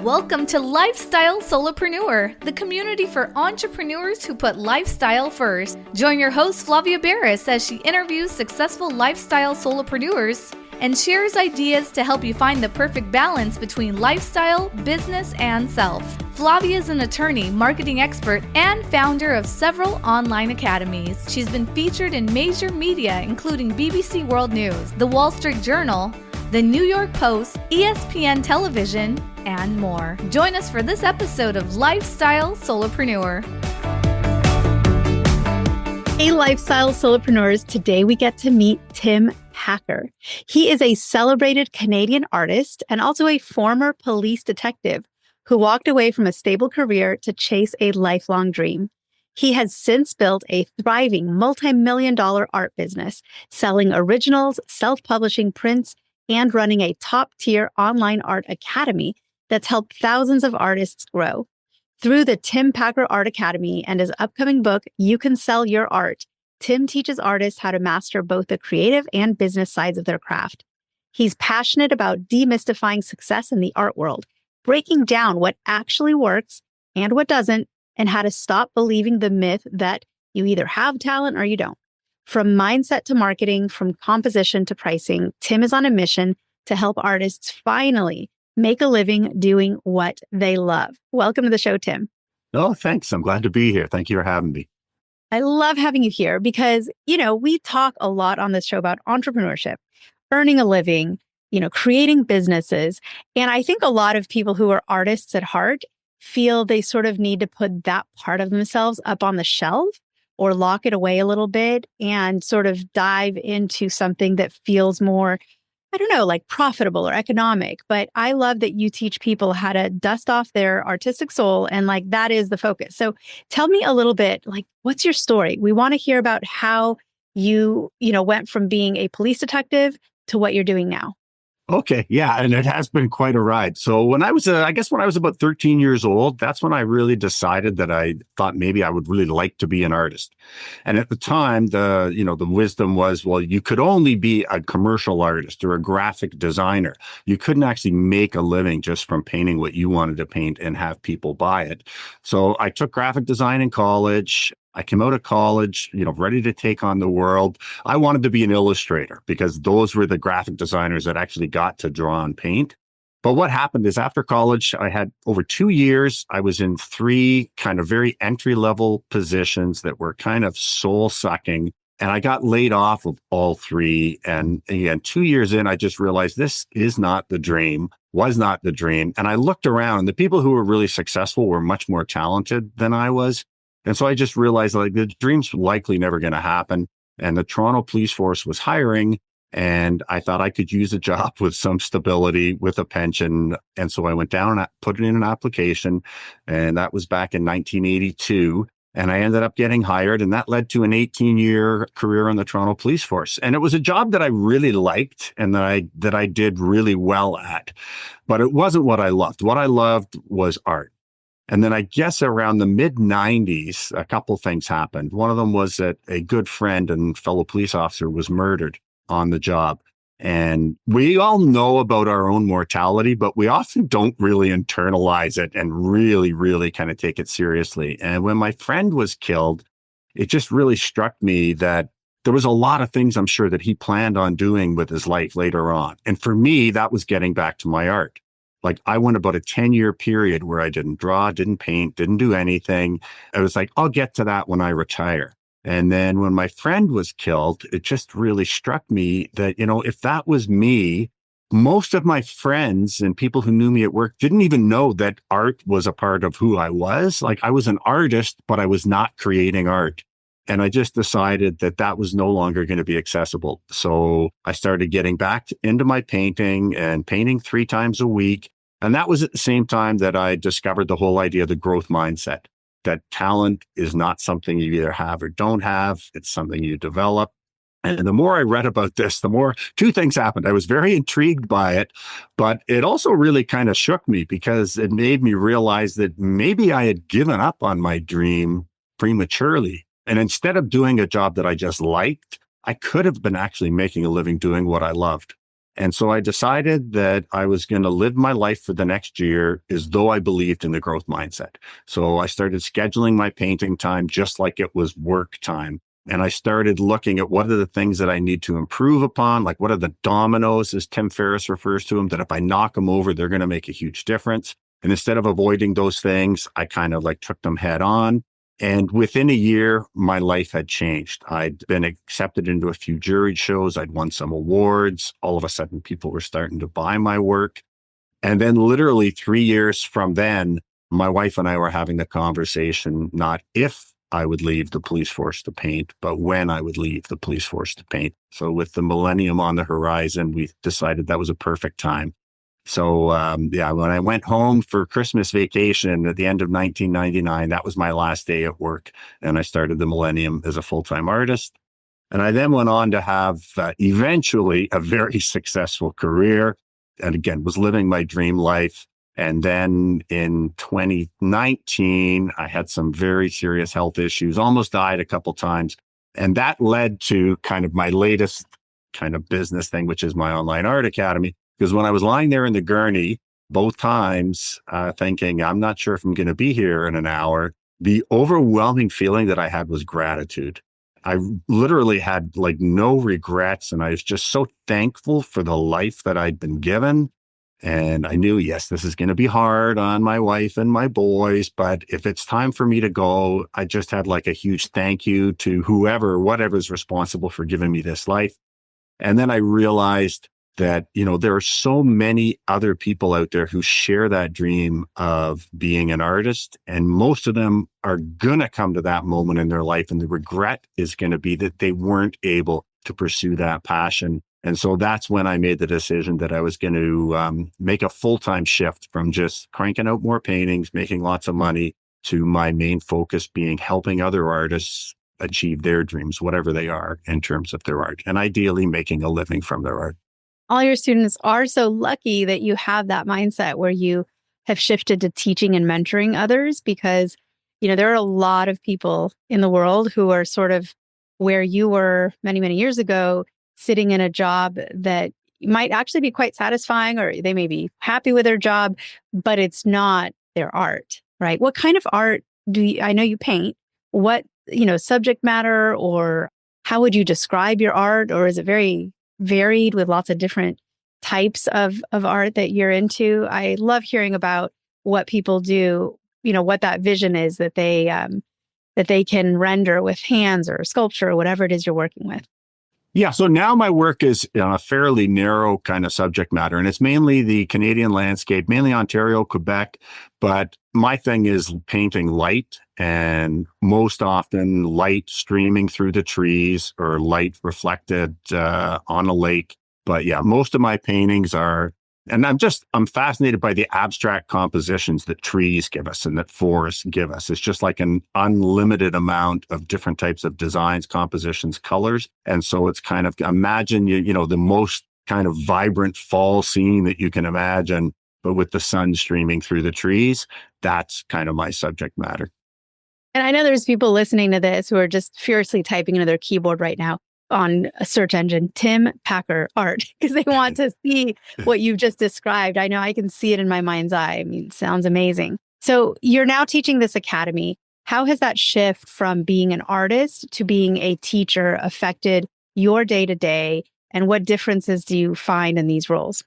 Welcome to Lifestyle Solopreneur, the community for entrepreneurs who put lifestyle first. Join your host Flavia Barris as she interviews successful lifestyle solopreneurs and shares ideas to help you find the perfect balance between lifestyle, business, and self. Flavia is an attorney, marketing expert, and founder of several online academies. She's been featured in major media including BBC World News, The Wall Street Journal, The New York Post, ESPN Television, and more. Join us for this episode of Lifestyle Solopreneur. Hey, Lifestyle Solopreneurs. Today we get to meet Tim Packer. He is a celebrated Canadian artist and also a former police detective who walked away from a stable career to chase a lifelong dream. He has since built a thriving multi-million-dollar art business, selling originals, self-publishing prints, and running a top-tier online art academy that's helped thousands of artists grow. Through the Tim Packer Art Academy and his upcoming book, You Can Sell Your Art, Tim teaches artists how to master both the creative and business sides of their craft. He's passionate about demystifying success in the art world, breaking down what actually works and what doesn't, and how to stop believing the myth that you either have talent or you don't. From mindset to marketing, from composition to pricing, Tim is on a mission to help artists finally make a living doing what they love. Welcome to the show, Tim. Oh, thanks. I'm glad to be here. Thank you for having me. I love having you here because, we talk a lot on this show about entrepreneurship, earning a living, creating businesses. And I think a lot of people who are artists at heart feel they sort of need to put that part of themselves up on the shelf or lock it away a little bit and sort of dive into something that feels more, like profitable or economic. But I love that you teach people how to dust off their artistic soul and that is the focus. So tell me a little bit, what's your story? We want to hear about how you, went from being a police detective to what you're doing now. Okay. Yeah. And it has been quite a ride. So when I was about 13 years old, that's when I really decided that I thought maybe I would really like to be an artist. And at the time, the wisdom was, well, you could only be a commercial artist or a graphic designer. You couldn't actually make a living just from painting what you wanted to paint and have people buy it. So I took graphic design in college. I came out of college, ready to take on the world. I wanted to be an illustrator because those were the graphic designers that actually got to draw and paint. But what happened is after college, I had over 2 years, I was in 3 kind of very entry-level positions that were kind of soul-sucking. And I got laid off of all 3. And again, 2 years in, I just realized this is not the dream, was not the dream. And I looked around and the people who were really successful were much more talented than I was. And so I just realized the dream's likely never going to happen. And the Toronto Police Force was hiring. And I thought I could use a job with some stability, with a pension. And so I went down and put in an application. And that was back in 1982. And I ended up getting hired. And that led to an 18-year career on the Toronto Police Force. And it was a job that I really liked and that I did really well at. But it wasn't what I loved. What I loved was art. And then I guess around the mid-90s, a couple things happened. One of them was that a good friend and fellow police officer was murdered on the job. And we all know about our own mortality, but we often don't really internalize it and really, really kind of take it seriously. And when my friend was killed, it just really struck me that there was a lot of things I'm sure that he planned on doing with his life later on. And for me, that was getting back to my art. I went about a 10-year period where I didn't draw, didn't paint, didn't do anything. I was like, I'll get to that when I retire. And then when my friend was killed, it just really struck me that, if that was me, most of my friends and people who knew me at work didn't even know that art was a part of who I was. I was an artist, but I was not creating art. And I just decided that was no longer going to be accessible. So I started getting back into my painting and painting 3 times a week. And that was at the same time that I discovered the whole idea of the growth mindset, that talent is not something you either have or don't have. It's something you develop. And the more I read about this, the more 2 things happened. I was very intrigued by it, but it also really kind of shook me because it made me realize that maybe I had given up on my dream prematurely. And instead of doing a job that I just liked, I could have been actually making a living doing what I loved. And so I decided that I was going to live my life for the next year as though I believed in the growth mindset. So I started scheduling my painting time just like it was work time. And I started looking at what are the things that I need to improve upon, like what are the dominoes, as Tim Ferriss refers to them, that if I knock them over, they're going to make a huge difference. And instead of avoiding those things, I kind of like took them head on. And within a year, my life had changed. I'd been accepted into a few jury shows. I'd won some awards. All of a sudden, people were starting to buy my work. And then literally 3 years from then, my wife and I were having the conversation, not if I would leave the police force to paint, but when I would leave the police force to paint. So with the millennium on the horizon, we decided that was a perfect time. So, when I went home for Christmas vacation at the end of 1999, that was my last day at work. And I started the Millennium as a full-time artist. And I then went on to have eventually a very successful career. And again, was living my dream life. And then in 2019, I had some very serious health issues, almost died a couple times. And that led to kind of my latest kind of business thing, which is my online art academy. Because when I was lying there in the gurney, both times thinking, I'm not sure if I'm going to be here in an hour, the overwhelming feeling that I had was gratitude. I literally had like no regrets. And I was just so thankful for the life that I'd been given. And I knew, yes, this is going to be hard on my wife and my boys. But if it's time for me to go, I just had like a huge thank you to whatever's responsible for giving me this life. And then I realized that, there are so many other people out there who share that dream of being an artist. And most of them are going to come to that moment in their life. And the regret is going to be that they weren't able to pursue that passion. And so that's when I made the decision that I was going to make a full-time shift from just cranking out more paintings, making lots of money, to my main focus being helping other artists achieve their dreams, whatever they are in terms of their art, and ideally making a living from their art. All your students are so lucky that you have that mindset where you have shifted to teaching and mentoring others, because, there are a lot of people in the world who are sort of where you were many, many years ago, sitting in a job that might actually be quite satisfying, or they may be happy with their job, but it's not their art, right? What kind of art I know you paint, what, subject matter, or how would you describe your art? Or is it very varied with lots of different types of art that you're into? I love hearing about what people do, what that vision is that they can render with hands or sculpture or whatever it is you're working with. Yeah, so now my work is a fairly narrow kind of subject matter, and it's mainly the Canadian landscape, mainly Ontario, Quebec. But my thing is painting light, and most often light streaming through the trees or light reflected on a lake. But yeah, most of my paintings are, and I'm fascinated by the abstract compositions that trees give us and that forests give us. It's just like an unlimited amount of different types of designs, compositions, colors. And so it's kind of, imagine, the most kind of vibrant fall scene that you can imagine, but with the sun streaming through the trees. That's kind of my subject matter. And I know there's people listening to this who are just furiously typing into their keyboard right now on a search engine, Tim Packer art, because they want to see what you've just described. I know I can see it in my mind's eye. I mean, it sounds amazing. So you're now teaching this academy. How has that shift from being an artist to being a teacher affected your day-to-day? And what differences do you find in these roles?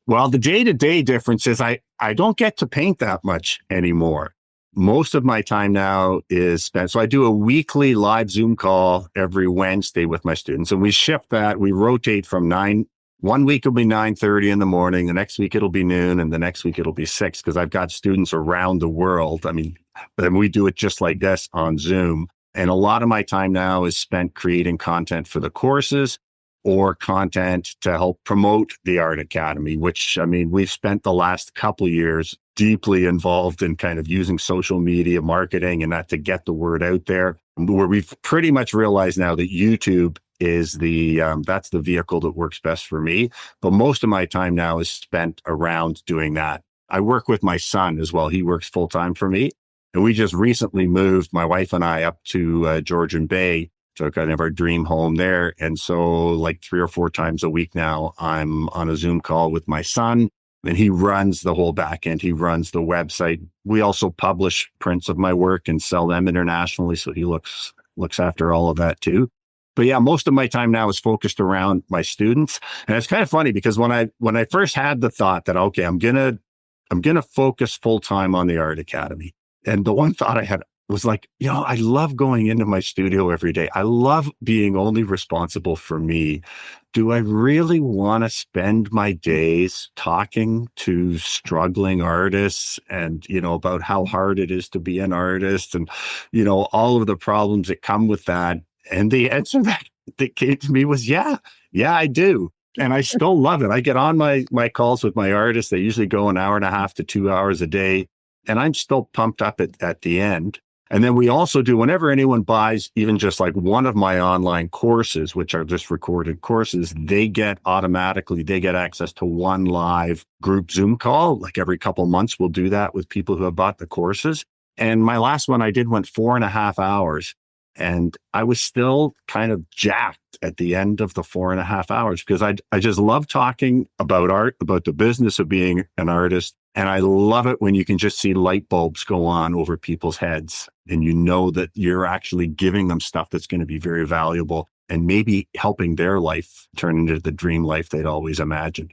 Well, the day-to-day difference is I don't get to paint that much anymore. Most of my time now is spent. So I do a weekly live Zoom call every Wednesday with my students, and we shift that. We rotate from 9. One week it'll be 9:30 in the morning. The next week it'll be noon, and the next week it'll be 6, because I've got students around the world. I mean, and we do it just like this on Zoom. And a lot of my time now is spent creating content for the courses or content to help promote the Art Academy, which, I mean, we've spent the last couple of years deeply involved in kind of using social media marketing and that to get the word out there, where we've pretty much realized now that YouTube is that's the vehicle that works best for me. But most of my time now is spent around doing that. I work with my son as well. He works full time for me. And we just recently moved, my wife and I, up to Georgian Bay to kind of our dream home there. And so like 3 or 4 times a week now, I'm on a Zoom call with my son, and he runs the whole back end. He runs the website. We also publish prints of my work and sell them internationally. So he looks after all of that too. But yeah, most of my time now is focused around my students. And it's kind of funny because when I first had the thought that, okay, I'm gonna focus full time on the Art Academy. And the one thought I had was like, I love going into my studio every day. I love being only responsible for me. Do I really want to spend my days talking to struggling artists and, about how hard it is to be an artist and, all of the problems that come with that? And the answer that came to me was, yeah, I do. And I still love it. I get on my calls with my artists. They usually go an hour and a half to 2 hours a day. And I'm still pumped up at the end. And then we also do, whenever anyone buys even just like one of my online courses, which are just recorded courses, they get access to one live group Zoom call. Like every couple months, we'll do that with people who have bought the courses. And my last one I did went 4.5 hours. And I was still kind of jacked at the end of the 4.5 hours because I just love talking about art, about the business of being an artist. And I love it when you can just see light bulbs go on over people's heads and that you're actually giving them stuff that's going to be very valuable and maybe helping their life turn into the dream life they'd always imagined.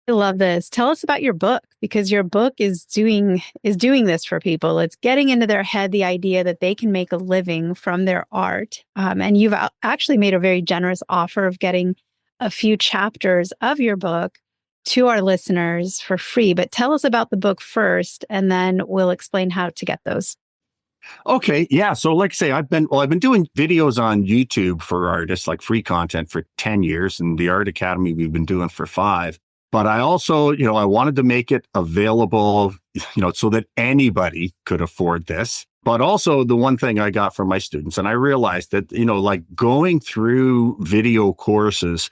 I love this. Tell us about your book, because your book is doing this for people. It's getting into their head the idea that they can make a living from their art. And you've actually made a very generous offer of getting a few chapters of your book to our listeners for free. But tell us about the book first, and then we'll explain how to get those. Okay. Yeah. So like I say, I've been doing videos on YouTube for artists, like free content, for 10 years. And the Art Academy we've been doing for 5. But I also, I wanted to make it available, so that anybody could afford this. But also the one thing I got from my students, and I realized that, like going through video courses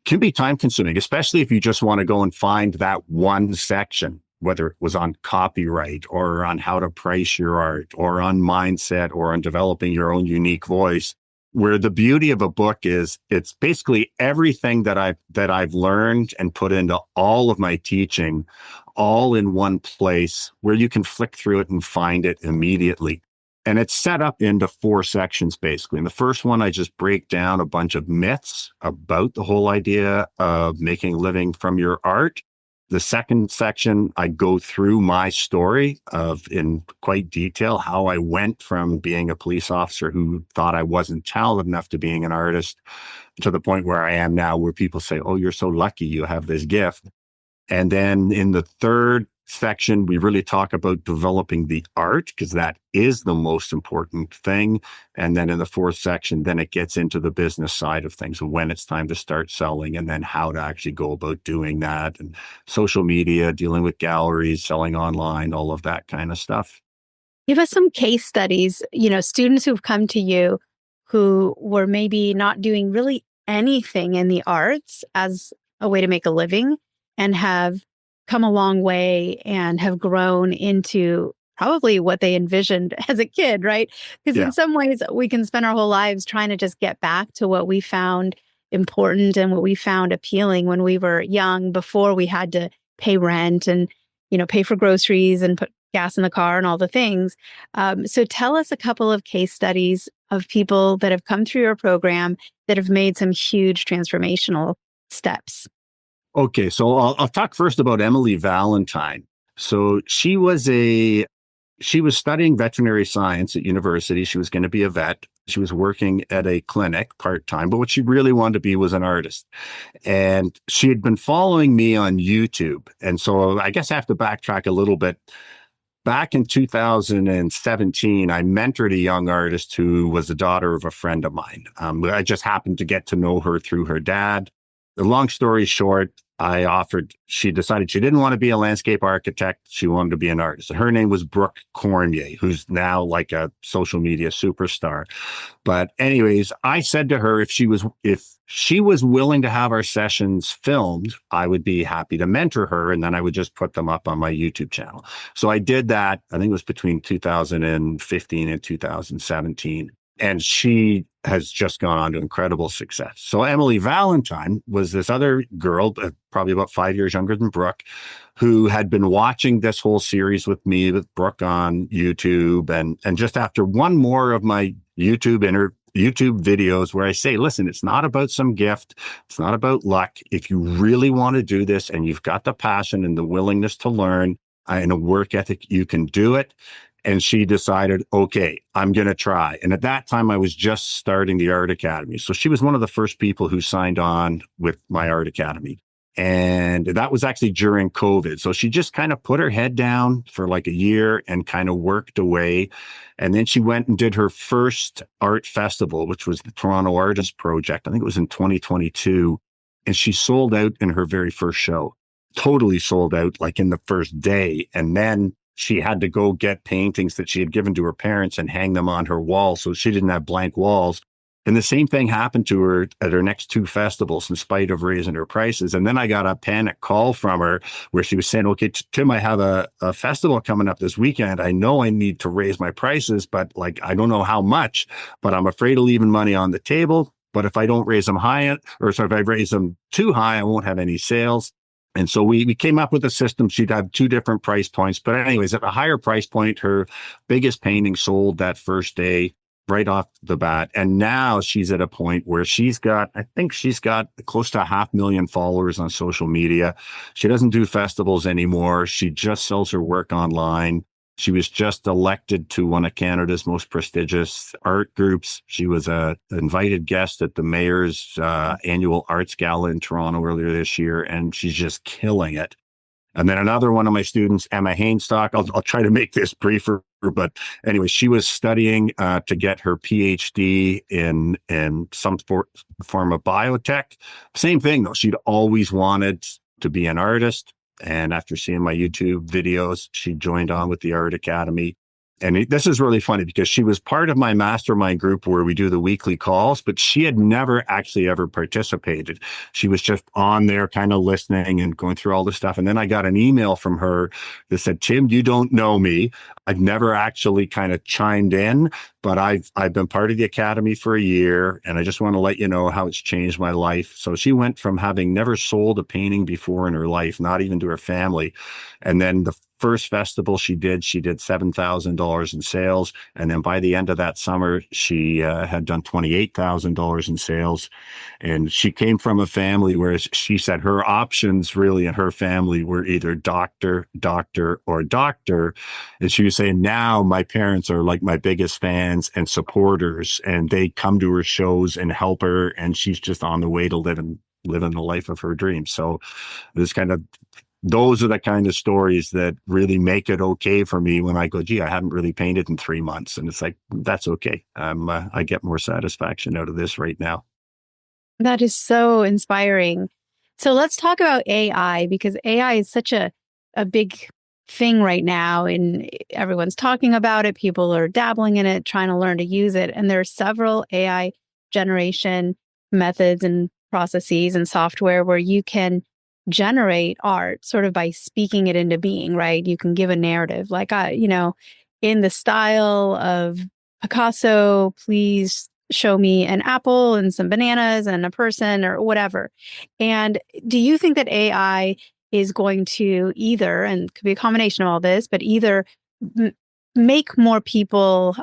can be time consuming, especially if you just want to go and find that one section, whether it was on copyright or on how to price your art or on mindset or on developing your own unique voice. Where the beauty of a book is, it's basically everything that I've learned and put into all of my teaching, all in one place where you can flick through it and find it immediately. And it's set up into 4 sections, basically. In the first one, I just break down a bunch of myths about the whole idea of making a living from your art. The second section, I go through my story in quite detail, how I went from being a police officer who thought I wasn't talented enough to being an artist to the point where I am now, where people say, oh, you're so lucky you have this gift. And then in the third section, we really talk about developing the art, because that is the most important thing. And then in the fourth section, then it gets into the business side of things, when it's time to start selling, and then how to actually go about doing that, and social media, dealing with galleries, selling online, all of that kind of stuff. Give us some case studies, students who've come to you who were maybe not doing really anything in the arts as a way to make a living and have come a long way and have grown into probably what they envisioned as a kid, right? Because in some ways we can spend our whole lives trying to just get back to what we found important and what we found appealing when we were young, before we had to pay rent and, pay for groceries and put gas in the car and all the things. So tell us a couple of case studies of people that have come through your program that have made some huge transformational steps. Okay, so I'll talk first about Emily Valentine. So she was studying veterinary science at university. She was going to be a vet. She was working at a clinic part-time, but what she really wanted to be was an artist. And she had been following me on YouTube. And so I guess I have to backtrack a little bit. Back in 2017, I mentored a young artist who was the daughter of a friend of mine. I just happened to get to know her through her dad. The long story short, she decided she didn't want to be a landscape architect. She wanted to be an artist. Her name was Brooke Cormier, who's now like a social media superstar. But anyways, I said to her, if she was willing to have our sessions filmed, I would be happy to mentor her. And then I would just put them up on my YouTube channel. So I did that. I think it was between 2015 and 2017. And she has just gone on to incredible success. So Emily Valentine was this other girl, probably about 5 years younger than Brooke, who had been watching this whole series with me, with Brooke on YouTube. And just after one more of my YouTube videos where I say, listen, it's not about some gift. It's not about luck. If you really want to do this and you've got the passion and the willingness to learn and a work ethic, you can do it. And she decided, okay, I'm going to try. And at that time, I was just starting the Art Academy. So she was one of the first people who signed on with my Art Academy. And that was actually during COVID. So she just kind of put her head down for like a year and kind of worked away. And then she went and did her first art festival, which was the Toronto Artist Project. I think it was in 2022. And she sold out in her very first show, totally sold out like in the first day. And then she had to go get paintings that she had given to her parents and hang them on her wall. So she didn't have blank walls. And the same thing happened to her at her next two festivals in spite of raising her prices. And then I got a panic call from her where she was saying, okay, Tim, I have a festival coming up this weekend. I know I need to raise my prices, but like, I don't know how much, but I'm afraid of leaving money on the table. But if I don't raise them if I raise them too high, I won't have any sales. And so we came up with a system. She'd have two different price points. But anyways, at a higher price point, her biggest painting sold that first day right off the bat. And now she's at a point where I think she's got close to 500,000 followers on social media. She doesn't do festivals anymore. She just sells her work online. She was just elected to one of Canada's most prestigious art groups. She was an invited guest at the mayor's annual arts gala in Toronto earlier this year, and she's just killing it. And then another one of my students, Emma Hainstock, I'll try to make this briefer, but anyway, she was studying to get her PhD in some form of biotech. Same thing though, she'd always wanted to be an artist. And after seeing my YouTube videos, she joined on with the Art Academy. And this is really funny because she was part of my mastermind group where we do the weekly calls, but she had never actually ever participated. She was just on there kind of listening and going through all this stuff. And then I got an email from her that said, Tim, you don't know me. I've never actually kind of chimed in, but I've been part of the Academy for a year, and I just want to let you know how it's changed my life. So she went from having never sold a painting before in her life, not even to her family. And then the first festival she did $7,000 in sales. And then by the end of that summer, she had done $28,000 in sales. And she came from a family where she said her options really in her family were either doctor, or doctor. And she was saying, now my parents are like my biggest fans and supporters, and they come to her shows and help her. And she's just on the way to living the life of her dreams. So those are the kind of stories that really make it okay for me when I go, gee, I haven't really painted in 3 months. And it's like, that's okay. I get more satisfaction out of this right now. That is so inspiring. So let's talk about AI, because AI is such a big thing right now, and everyone's talking about it. People are dabbling in it, trying to learn to use it. And there are several AI generation methods and processes and software where you can generate art sort of by speaking it into being, right? You can give a narrative like, in the style of Picasso, please show me an apple and some bananas and a person or whatever. And do you think that AI is going to either, and it could be a combination of all this, but either make more people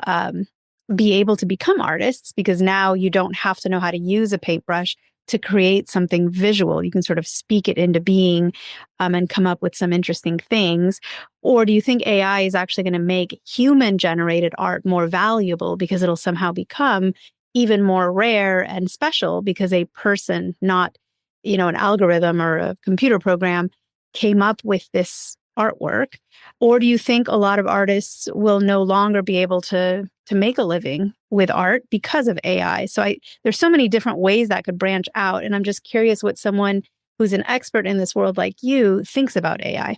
be able to become artists, because now you don't have to know how to use a paintbrush to create something visual. You can sort of speak it into being and come up with some interesting things. Or do you think AI is actually going to make human-generated art more valuable because it'll somehow become even more rare and special because a person, not, an algorithm or a computer program, came up with this artwork? Or do you think a lot of artists will no longer be able to make a living with art because of AI? So there's so many different ways that could branch out. And I'm just curious what someone who's an expert in this world like you thinks about AI.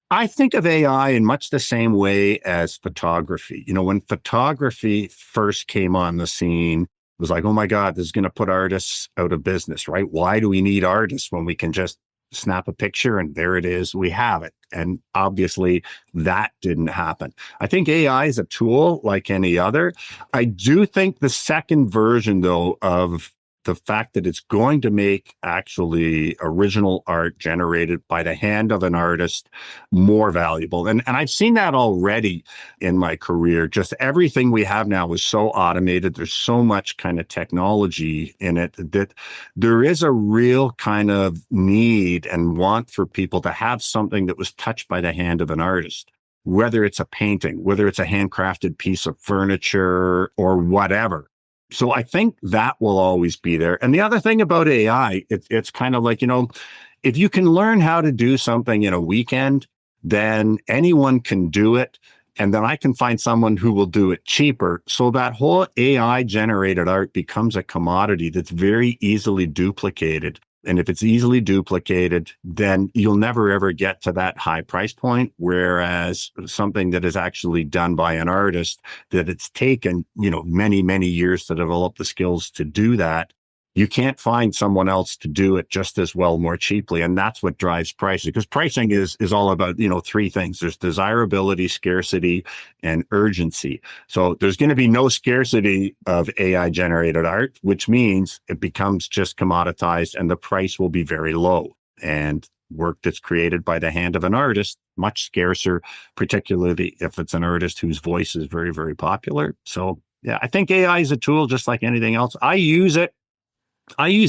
I think of AI in much the same way as photography. When photography first came on the scene, it was like, oh my God, this is going to put artists out of business, right? Why do we need artists when we can just snap a picture and there it is, we have it. And obviously that didn't happen. I think AI is a tool like any other. I do think the second version, though, of the fact that it's going to make actually original art generated by the hand of an artist more valuable. And I've seen that already in my career. Just everything we have now is so automated. There's so much kind of technology in it that there is a real kind of need and want for people to have something that was touched by the hand of an artist. Whether it's a painting, whether it's a handcrafted piece of furniture or whatever. So I think that will always be there. And the other thing about AI, it's kind of like, if you can learn how to do something in a weekend, then anyone can do it. And then I can find someone who will do it cheaper. So that whole AI generated art becomes a commodity that's very easily duplicated. And if it's easily duplicated, then you'll never, ever get to that high price point. Whereas something that is actually done by an artist, that it's taken, many, many years to develop the skills to do that, you can't find someone else to do it just as well, more cheaply. And that's what drives pricing, because pricing is all about, three things. There's desirability, scarcity, and urgency. So there's going to be no scarcity of AI generated art, which means it becomes just commoditized and the price will be very low. And work that's created by the hand of an artist, much scarcer, particularly if it's an artist whose voice is very, very popular. So yeah, I think AI is a tool just like anything else. I use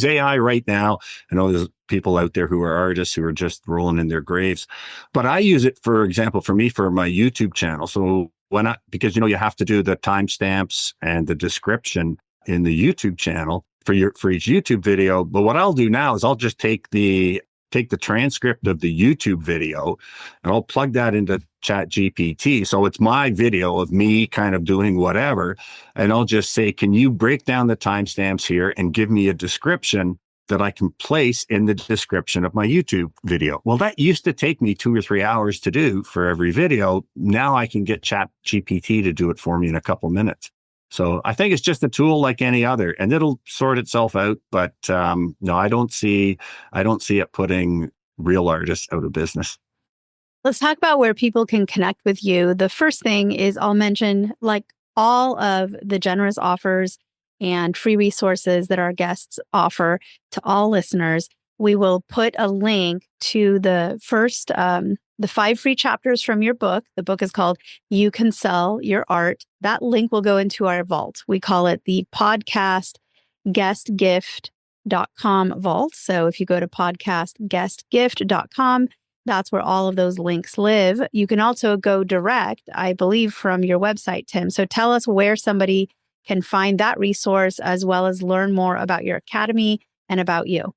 AI right now. I know there's people out there who are artists who are just rolling in their graves, but I use it, for example, for my YouTube channel. So because you have to do the timestamps and the description in the YouTube channel for each YouTube video. But what I'll do now is I'll just take the transcript of the YouTube video and I'll plug that into Chat GPT. So it's my video of me kind of doing whatever. And I'll just say, can you break down the timestamps here and give me a description that I can place in the description of my YouTube video? Well, that used to take me 2 or 3 hours to do for every video. Now I can get Chat GPT to do it for me in a couple minutes. So I think it's just a tool like any other, and it'll sort itself out. But no, I don't see it putting real artists out of business. Let's talk about where people can connect with you. The first thing is I'll mention, like all of the generous offers and free resources that our guests offer to all listeners, we will put a link to the first, the 5 free chapters from your book. The book is called You Can Sell Your Art. That link will go into our vault. We call it the podcast guestgift.com vault. So if you go to podcastguestgift.com, that's where all of those links live. You can also go direct, I believe, from your website, Tim. So tell us where somebody can find that resource as well as learn more about your academy and about you.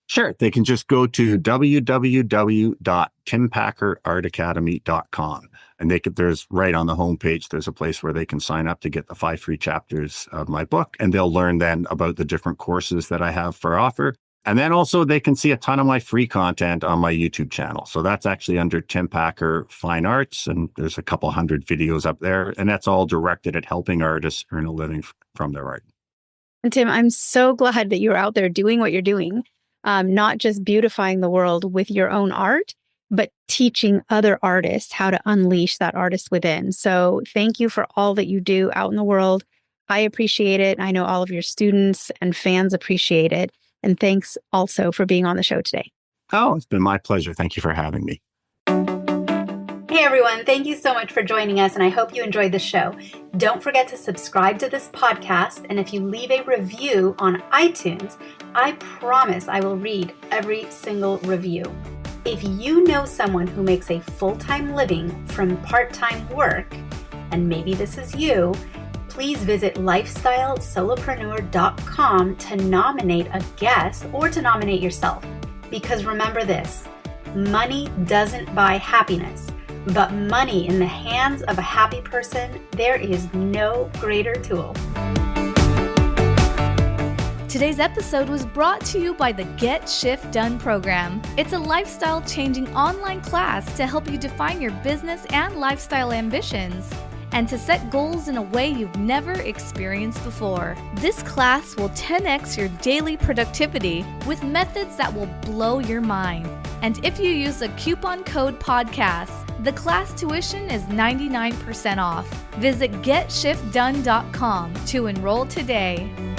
Sure. They can just go to www.timpackerartacademy.com. And there's right on the homepage, there's a place where they can sign up to get the 5 free chapters of my book. And they'll learn then about the different courses that I have for offer. And then also they can see a ton of my free content on my YouTube channel. So that's actually under Tim Packer Fine Arts. And there's a couple hundred videos up there. And that's all directed at helping artists earn a living from their art. And Tim, I'm so glad that you're out there doing what you're doing. Not just beautifying the world with your own art, but teaching other artists how to unleash that artist within. So thank you for all that you do out in the world. I appreciate it. I know all of your students and fans appreciate it. And thanks also for being on the show today. Oh, it's been my pleasure. Thank you for having me. Hey everyone, thank you so much for joining us, and I hope you enjoyed the show. Don't forget to subscribe to this podcast, and if you leave a review on iTunes, I promise I will read every single review. If you know someone who makes a full-time living from part-time work, and maybe this is you, please visit lifestylesolopreneur.com to nominate a guest or to nominate yourself. Because remember this, money doesn't buy happiness. But money in the hands of a happy person, there is no greater tool. Today's episode was brought to you by the Get Shift Done program. It's a lifestyle-changing online class to help you define your business and lifestyle ambitions. and to set goals in a way you've never experienced before. This class will 10x your daily productivity with methods that will blow your mind. And if you use a coupon code podcast, the class tuition is 99% off. Visit GetShiftDone.com to enroll today.